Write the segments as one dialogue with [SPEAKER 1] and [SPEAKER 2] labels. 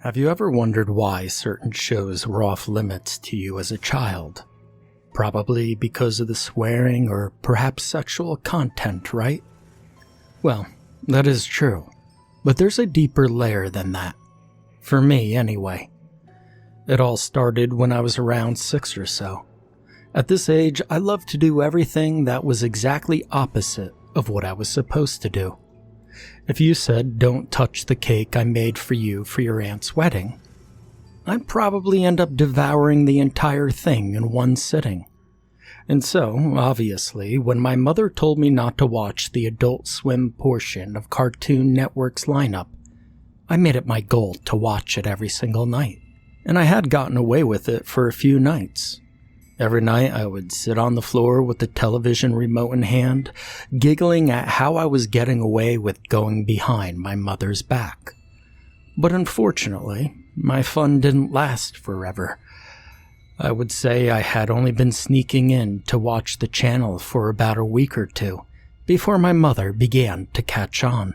[SPEAKER 1] Have you ever wondered why certain shows were off limits to you as a child? Probably because of the swearing or perhaps sexual content, right? Well, that is true, but there's a deeper layer than that. For me, anyway. It all started when I was around 6 or so. At this age, I loved to do everything that was exactly opposite of what I was supposed to do. If you said, "Don't touch the cake I made for you for your aunt's wedding," I'd probably end up devouring the entire thing in one sitting. And so, obviously, when my mother told me not to watch the Adult Swim portion of Cartoon Network's lineup, I made it my goal to watch it every single night. And I had gotten away with it for a few nights. Every night I would sit on the floor with the television remote in hand, giggling at how I was getting away with going behind my mother's back. But unfortunately, my fun didn't last forever. I would say I had only been sneaking in to watch the channel for about a week or two before my mother began to catch on.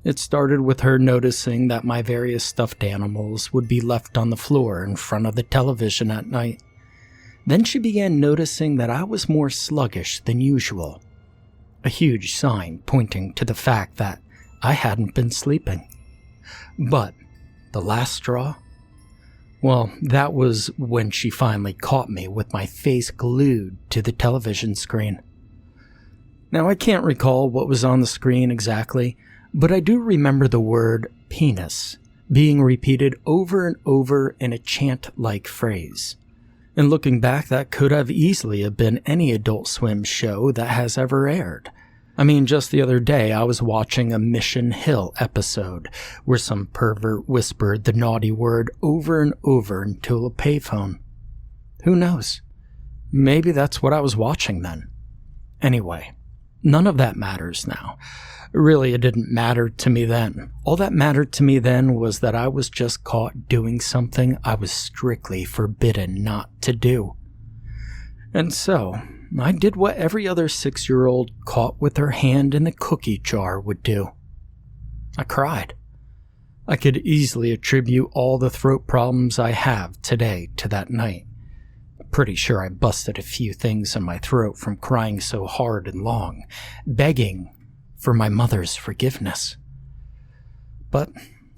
[SPEAKER 1] It started with her noticing that my various stuffed animals would be left on the floor in front of the television at night. Then she began noticing that I was more sluggish than usual, a huge sign pointing to the fact that I hadn't been sleeping. But the last straw? Well, that was when she finally caught me with my face glued to the television screen. Now, I can't recall what was on the screen exactly, but I do remember the word penis being repeated over and over in a chant-like phrase. And looking back, that could have easily have been any Adult Swim show that has ever aired. I mean, just the other day, I was watching a Mission Hill episode where some pervert whispered the naughty word over and over into a payphone. Who knows? Maybe that's what I was watching then. Anyway, none of that matters now. Really, it didn't matter to me then. All that mattered to me then was that I was just caught doing something I was strictly forbidden not to do. And so, I did what every other 6-year-old caught with her hand in the cookie jar would do. I cried. I could easily attribute all the throat problems I have today to that night. Pretty sure I busted a few things in my throat from crying so hard and long, begging for my mother's forgiveness. But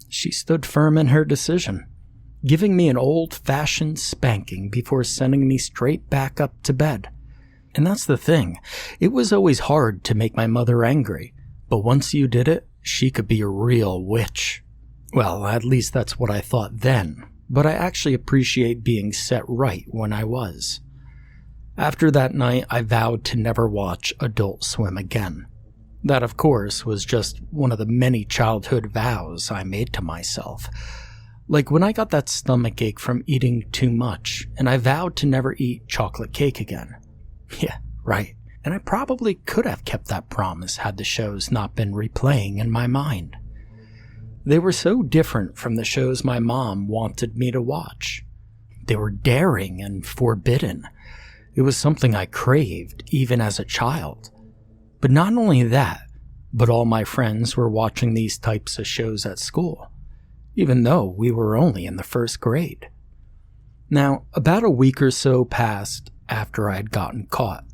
[SPEAKER 1] she stood firm in her decision, giving me an old-fashioned spanking before sending me straight back up to bed. And that's the thing, it was always hard to make my mother angry, but once you did it, she could be a real witch. Well, at least that's what I thought then, but I actually appreciate being set right when I was. After that night, I vowed to never watch Adult Swim again. That, of course, was just one of the many childhood vows I made to myself. Like when I got that stomach ache from eating too much, and I vowed to never eat chocolate cake again. Yeah, right. And I probably could have kept that promise had the shows not been replaying in my mind. They were so different from the shows my mom wanted me to watch. They were daring and forbidden. It was something I craved, even as a child. But not only that, but all my friends were watching these types of shows at school, even though we were only in the first grade. Now, about a week or so passed after I had gotten caught.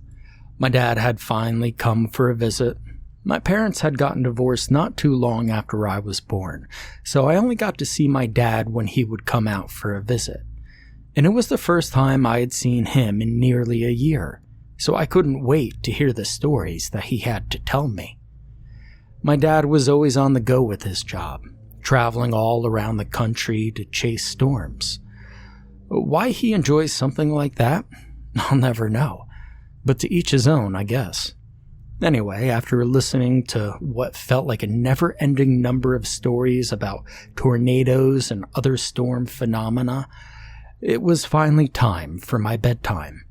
[SPEAKER 1] My dad had finally come for a visit. My parents had gotten divorced not too long after I was born, so I only got to see my dad when he would come out for a visit. And it was the first time I had seen him in nearly a year. So I couldn't wait to hear the stories that he had to tell me. My dad was always on the go with his job, traveling all around the country to chase storms. Why he enjoys something like that, I'll never know, but to each his own, I guess. Anyway, after listening to what felt like a never-ending number of stories about tornadoes and other storm phenomena, it was finally time for my bedtime.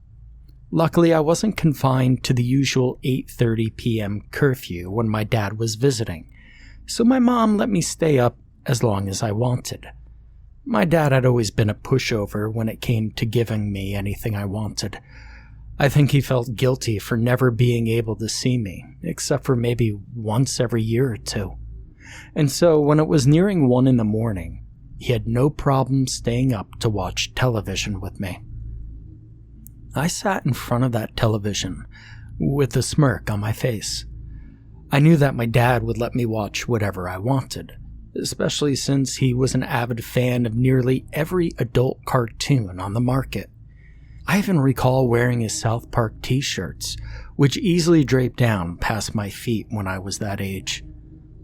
[SPEAKER 1] Luckily, I wasn't confined to the usual 8:30 p.m. curfew when my dad was visiting, so my mom let me stay up as long as I wanted. My dad had always been a pushover when it came to giving me anything I wanted. I think he felt guilty for never being able to see me, except for maybe once every year or two. And so when it was nearing 1 in the morning, he had no problem staying up to watch television with me. I sat in front of that television with a smirk on my face. I knew that my dad would let me watch whatever I wanted, especially since he was an avid fan of nearly every adult cartoon on the market. I even recall wearing his South Park t-shirts, which easily draped down past my feet when I was that age.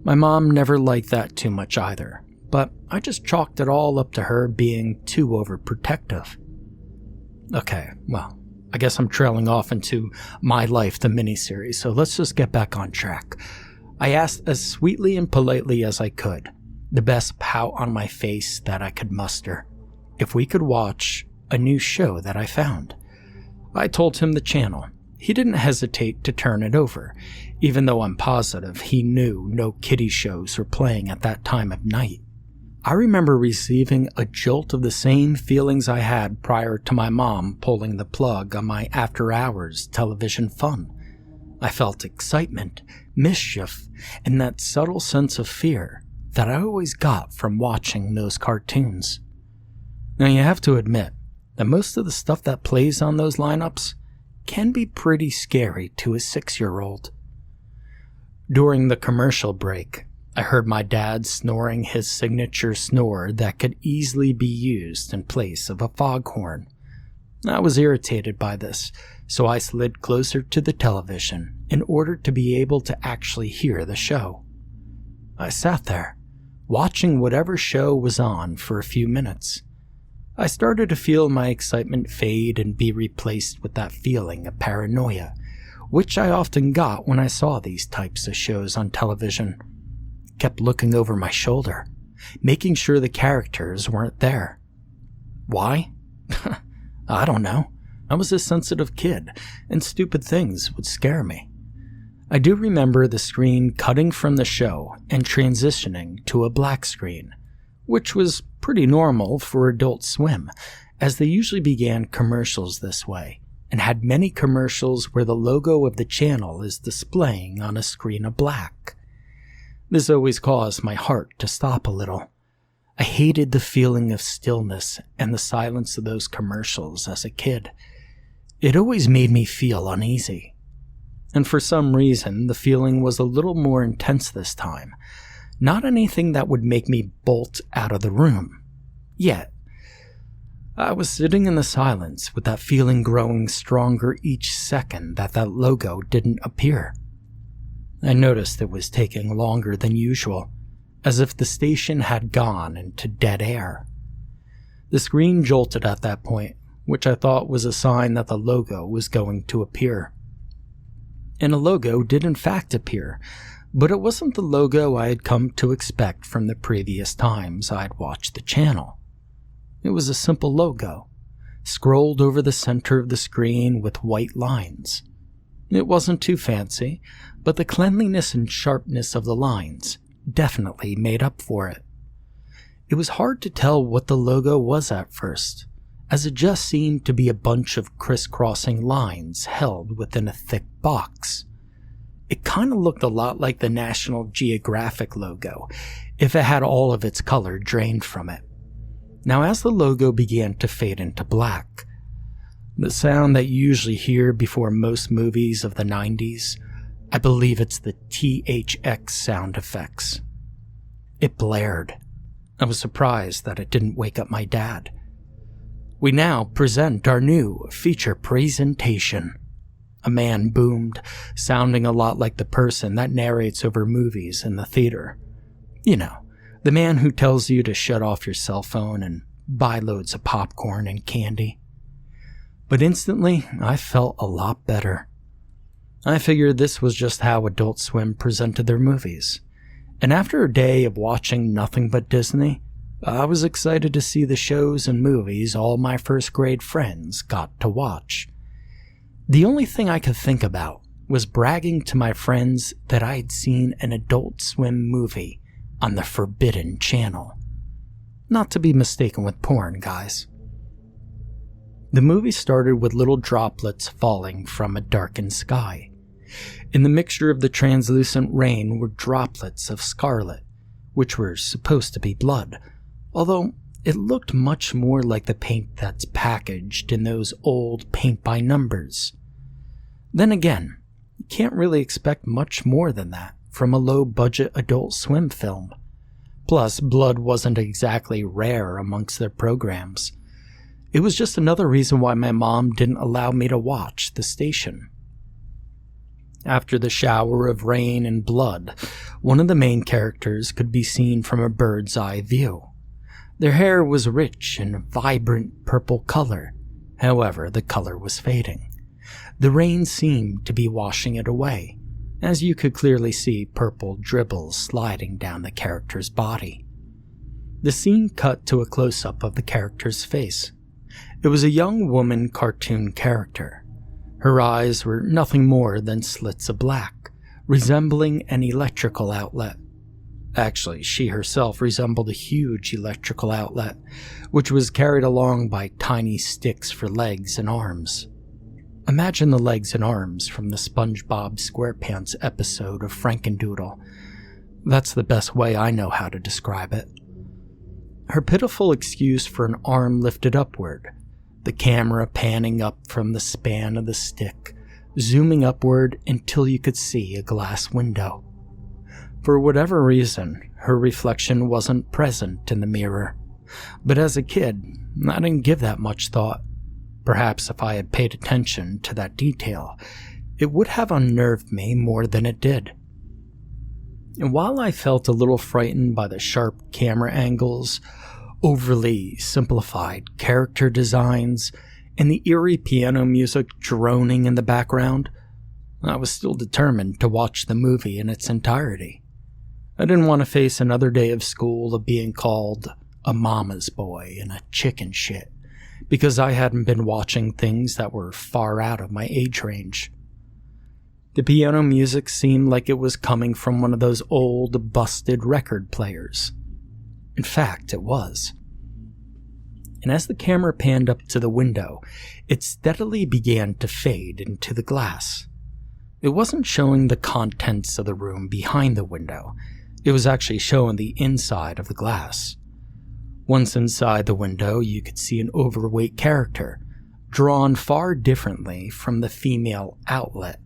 [SPEAKER 1] My mom never liked that too much either, but I just chalked it all up to her being too overprotective. Okay, well, I guess I'm trailing off into My Life, the miniseries, so let's just get back on track. I asked as sweetly and politely as I could, the best pout on my face that I could muster, if we could watch a new show that I found. I told him the channel. He didn't hesitate to turn it over, even though I'm positive he knew no kiddie shows were playing at that time of night. I remember receiving a jolt of the same feelings I had prior to my mom pulling the plug on my after-hours television fun. I felt excitement, mischief, and that subtle sense of fear that I always got from watching those cartoons. Now you have to admit that most of the stuff that plays on those lineups can be pretty scary to a 6-year-old. During the commercial break, I heard my dad snoring his signature snore that could easily be used in place of a foghorn. I was irritated by this, so I slid closer to the television in order to be able to actually hear the show. I sat there, watching whatever show was on for a few minutes. I started to feel my excitement fade and be replaced with that feeling of paranoia, which I often got when I saw these types of shows on television. Kept looking over my shoulder, making sure the characters weren't there. Why? I don't know. I was a sensitive kid, and stupid things would scare me. I do remember the screen cutting from the show and transitioning to a black screen, which was pretty normal for Adult Swim, as they usually began commercials this way, and had many commercials where the logo of the channel is displaying on a screen of black. This always caused my heart to stop a little. I hated the feeling of stillness and the silence of those commercials as a kid. It always made me feel uneasy. And for some reason, the feeling was a little more intense this time. Not anything that would make me bolt out of the room. Yet, I was sitting in the silence with that feeling growing stronger each second that logo didn't appear. I noticed it was taking longer than usual, as if the station had gone into dead air. The screen jolted at that point, which I thought was a sign that the logo was going to appear. And a logo did in fact appear, but it wasn't the logo I had come to expect from the previous times I'd watched the channel. It was a simple logo, scrolled over the center of the screen with white lines. It wasn't too fancy, but the cleanliness and sharpness of the lines definitely made up for it. It was hard to tell what the logo was at first, as it just seemed to be a bunch of crisscrossing lines held within a thick box. It kind of looked a lot like the National Geographic logo, if it had all of its color drained from it. Now, as the logo began to fade into black, the sound that you usually hear before most movies of the 90s, I believe it's the THX sound effects. It blared. I was surprised that it didn't wake up my dad. We now present our new feature presentation. A man boomed, sounding a lot like the person that narrates over movies in the theater. You know, the man who tells you to shut off your cell phone and buy loads of popcorn and candy. But instantly, I felt a lot better. I figured this was just how Adult Swim presented their movies. And after a day of watching nothing but Disney, I was excited to see the shows and movies all my first grade friends got to watch. The only thing I could think about was bragging to my friends that I had seen an Adult Swim movie on the Forbidden Channel. Not to be mistaken with porn, guys. The movie started with little droplets falling from a darkened sky. In the mixture of the translucent rain were droplets of scarlet, which were supposed to be blood, although it looked much more like the paint that's packaged in those old paint-by-numbers. Then again, you can't really expect much more than that from a low-budget Adult Swim film. Plus, blood wasn't exactly rare amongst their programs. It was just another reason why my mom didn't allow me to watch the station. After the shower of rain and blood, one of the main characters could be seen from a bird's eye view. Their hair was rich and vibrant purple color. However, the color was fading. The rain seemed to be washing it away, as you could clearly see purple dribbles sliding down the character's body. The scene cut to a close-up of the character's face. It was a young woman cartoon character. Her eyes were nothing more than slits of black, resembling an electrical outlet. Actually, she herself resembled a huge electrical outlet, which was carried along by tiny sticks for legs and arms. Imagine the legs and arms from the SpongeBob SquarePants episode of Frankendoodle. That's the best way I know how to describe it. Her pitiful excuse for an arm lifted upward, the camera panning up from the span of the stick, zooming upward until you could see a glass window. For whatever reason, her reflection wasn't present in the mirror. But as a kid, I didn't give that much thought. Perhaps if I had paid attention to that detail, it would have unnerved me more than it did. And while I felt a little frightened by the sharp camera angles, overly simplified character designs, and the eerie piano music droning in the background, I was still determined to watch the movie in its entirety. I didn't want to face another day of school of being called a mama's boy and a chicken shit, because I hadn't been watching things that were far out of my age range. The piano music seemed like it was coming from one of those old, busted record players. In fact, it was. And as the camera panned up to the window, it steadily began to fade into the glass. It wasn't showing the contents of the room behind the window. It was actually showing the inside of the glass. Once inside the window, you could see an overweight character, drawn far differently from the female outlet.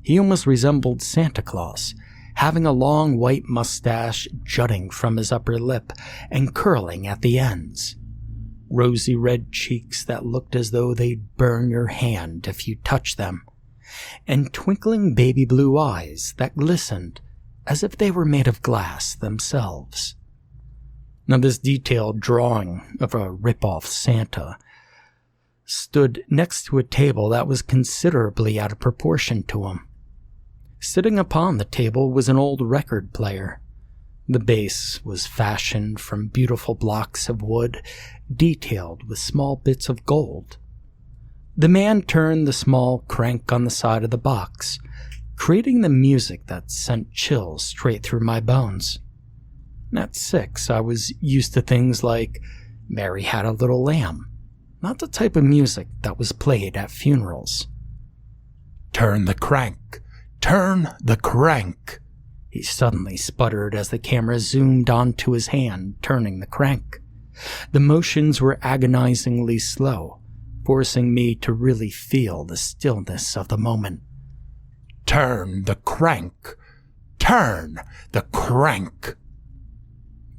[SPEAKER 1] He almost resembled Santa Claus, having a long white mustache jutting from his upper lip and curling at the ends. Rosy red cheeks that looked as though they'd burn your hand if you touched them, and twinkling baby blue eyes that glistened as if they were made of glass themselves. Now, this detailed drawing of a rip-off Santa stood next to a table that was considerably out of proportion to him. Sitting upon the table was an old record player. The base was fashioned from beautiful blocks of wood, detailed with small bits of gold. The man turned the small crank on the side of the box, creating the music that sent chills straight through my bones. At 6, I was used to things like Mary Had a Little Lamb, not the type of music that was played at funerals.
[SPEAKER 2] "Turn the crank! Turn the crank!"
[SPEAKER 1] He suddenly sputtered as the camera zoomed onto his hand turning the crank. The motions were agonizingly slow, forcing me to really feel the stillness of the moment.
[SPEAKER 2] "Turn the crank! Turn the crank!"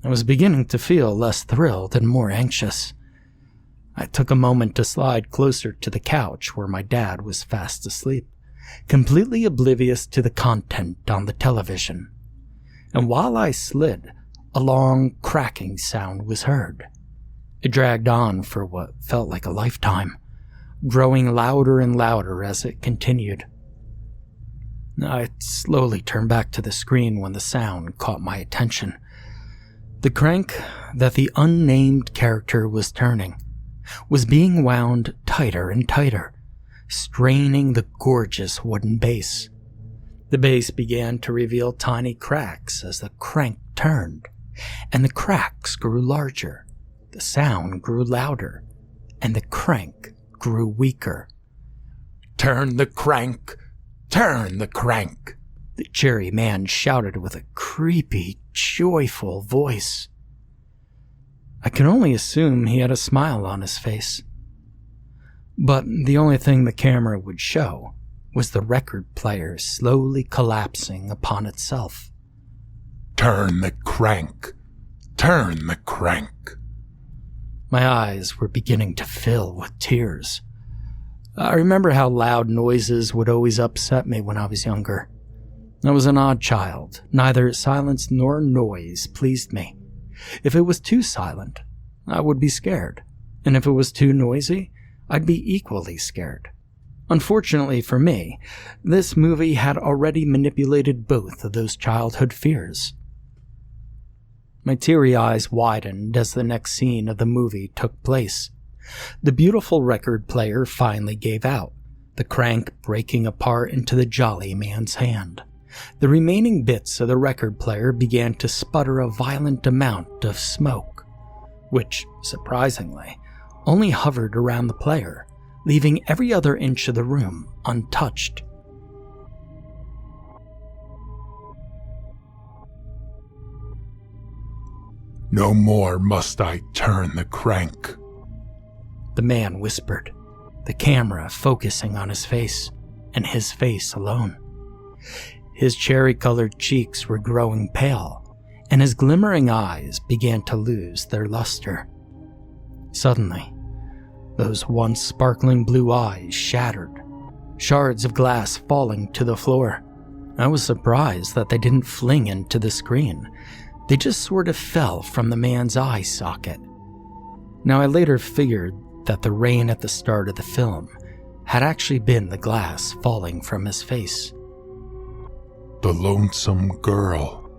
[SPEAKER 1] I was beginning to feel less thrilled and more anxious. I took a moment to slide closer to the couch where my dad was fast asleep, completely oblivious to the content on the television. And while I slid, a long cracking sound was heard. It dragged on for what felt like a lifetime, growing louder and louder as it continued. I slowly turned back to the screen when the sound caught my attention. The crank that the unnamed character was turning was being wound tighter and tighter, straining the gorgeous wooden base. The base began to reveal tiny cracks as the crank turned, and the cracks grew larger, the sound grew louder, and the crank grew weaker.
[SPEAKER 2] "Turn the crank! Turn the crank!"
[SPEAKER 1] the cheery man shouted with a creepy, joyful voice. I can only assume he had a smile on his face. But the only thing the camera would show was the record player slowly collapsing upon itself.
[SPEAKER 2] Turn the crank. Turn the crank.
[SPEAKER 1] My eyes were beginning to fill with tears. I remember how loud noises would always upset me when I was younger. I was an odd child. Neither silence nor noise pleased me. If it was too silent, I would be scared. And if it was too noisy, I'd be equally scared. Unfortunately for me, this movie had already manipulated both of those childhood fears. My teary eyes widened as the next scene of the movie took place. The beautiful record player finally gave out, the crank breaking apart into the jolly man's hand. The remaining bits of the record player began to sputter a violent amount of smoke, which, surprisingly, only hovered around the player, leaving every other inch of the room untouched.
[SPEAKER 2] No more must I turn the crank,
[SPEAKER 1] the man whispered, the camera focusing on his face, and his face alone. His cherry-colored cheeks were growing pale, and his glimmering eyes began to lose their luster. Suddenly, those once sparkling blue eyes shattered, shards of glass falling to the floor. I was surprised that they didn't fling into the screen. They just sort of fell from the man's eye socket. Now, I later figured that the rain at the start of the film had actually been the glass falling from his face.
[SPEAKER 2] The lonesome girl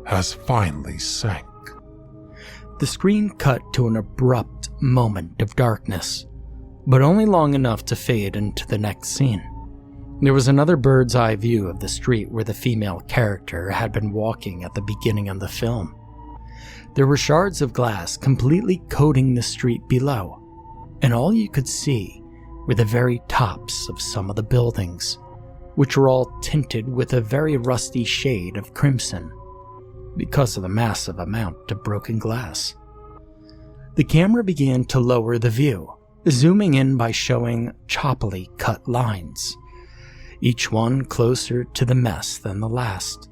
[SPEAKER 2] has finally sank.
[SPEAKER 1] The screen cut to an abrupt moment of darkness, but only long enough to fade into the next scene. There was another bird's eye view of the street where the female character had been walking at the beginning of the film. There were shards of glass completely coating the street below, and all you could see were the very tops of some of the buildings, which were all tinted with a very rusty shade of crimson because of the massive amount of broken glass. The camera began to lower the view, zooming in by showing choppily cut lines, each one closer to the mess than the last.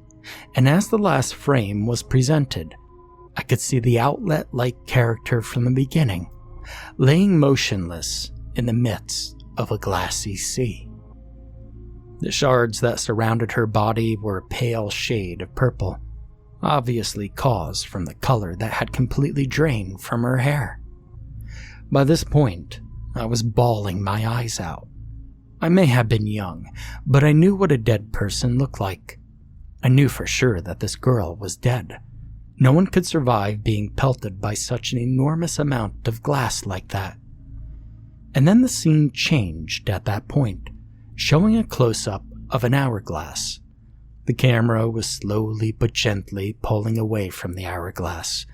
[SPEAKER 1] And as the last frame was presented, I could see the outlet-like character from the beginning, laying motionless in the midst of a glassy sea. The shards that surrounded her body were a pale shade of purple, obviously caused from the color that had completely drained from her hair. By this point, I was bawling my eyes out. I may have been young, but I knew what a dead person looked like. I knew for sure that this girl was dead. No one could survive being pelted by such an enormous amount of glass like that. And then the scene changed at that point, showing a close-up of an hourglass. The camera was slowly but gently pulling away from the hourglass,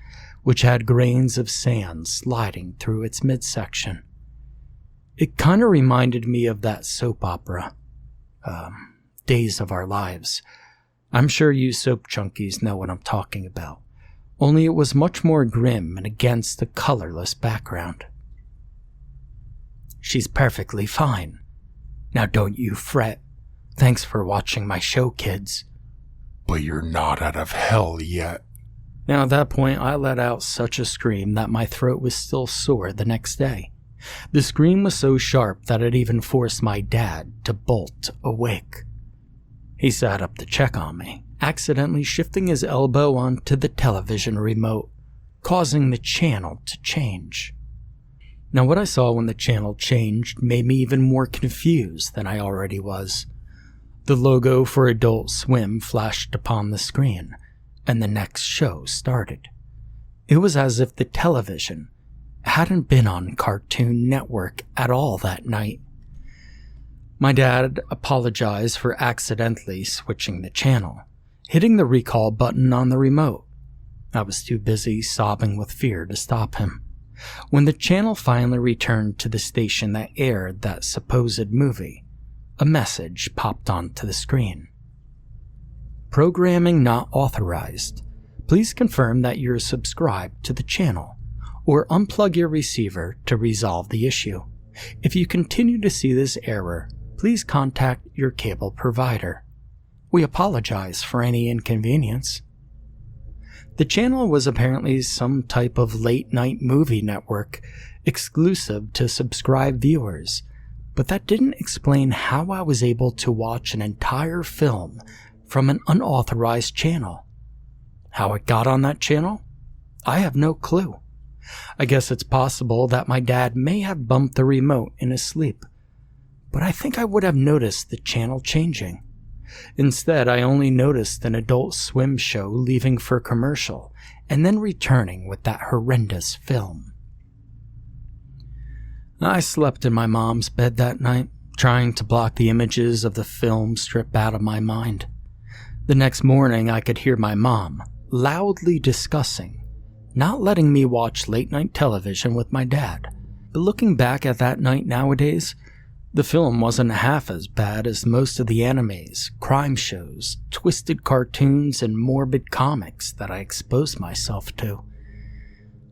[SPEAKER 1] which had grains of sand sliding through its midsection. It kind of reminded me of that soap opera, Days of Our Lives. I'm sure you soap junkies know what I'm talking about, only it was much more grim and against a colorless background. She's perfectly fine. Now don't you fret. Thanks for watching my show, kids.
[SPEAKER 2] But you're not out of hell yet.
[SPEAKER 1] Now at that point, I let out such a scream that my throat was still sore the next day. The scream was so sharp that it even forced my dad to bolt awake. He sat up to check on me, accidentally shifting his elbow onto the television remote, causing the channel to change. Now what I saw when the channel changed made me even more confused than I already was. The logo for Adult Swim flashed upon the screen, and the next show started. It was as if the television hadn't been on Cartoon Network at all that night. My dad apologized for accidentally switching the channel, hitting the recall button on the remote. I was too busy sobbing with fear to stop him. When the channel finally returned to the station that aired that supposed movie, a message popped onto the screen. Programming not authorized. Please confirm that you're subscribed to the channel. or unplug your receiver to resolve the issue. If you continue to see this error, please contact your cable provider. We apologize for any inconvenience. The channel was apparently some type of late-night movie network exclusive to subscribed viewers, but that didn't explain how I was able to watch an entire film from an unauthorized channel. How it got on that channel? I have no clue. I guess it's possible that my dad may have bumped the remote in his sleep, but I think I would have noticed the channel changing. Instead, I only noticed an Adult Swim show leaving for commercial and then returning with that horrendous film. I slept in my mom's bed that night, trying to block the images of the film strip out of my mind. The next morning, I could hear my mom loudly discussing not letting me watch late-night television with my dad. But looking back at that night nowadays, the film wasn't half as bad as most of the animes, crime shows, twisted cartoons, and morbid comics that I exposed myself to.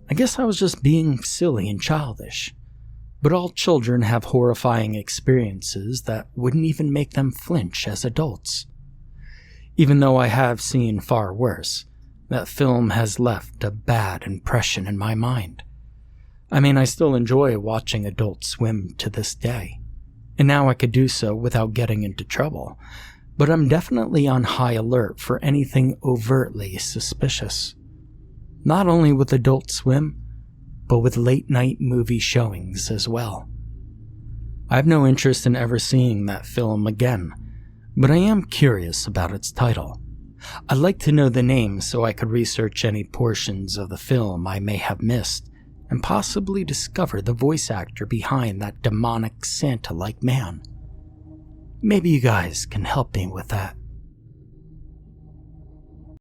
[SPEAKER 1] I guess I was just being silly and childish. But all children have horrifying experiences that wouldn't even make them flinch as adults. Even though I have seen far worse, that film has left a bad impression in my mind. I mean, I still enjoy watching Adult Swim to this day, and now I could do so without getting into trouble, but I'm definitely on high alert for anything overtly suspicious. Not only with Adult Swim, but with late-night movie showings as well. I have no interest in ever seeing that film again, but I am curious about its title. I'd like to know the name so I could research any portions of the film I may have missed and possibly discover the voice actor behind that demonic Santa-like man. Maybe you guys can help me with that.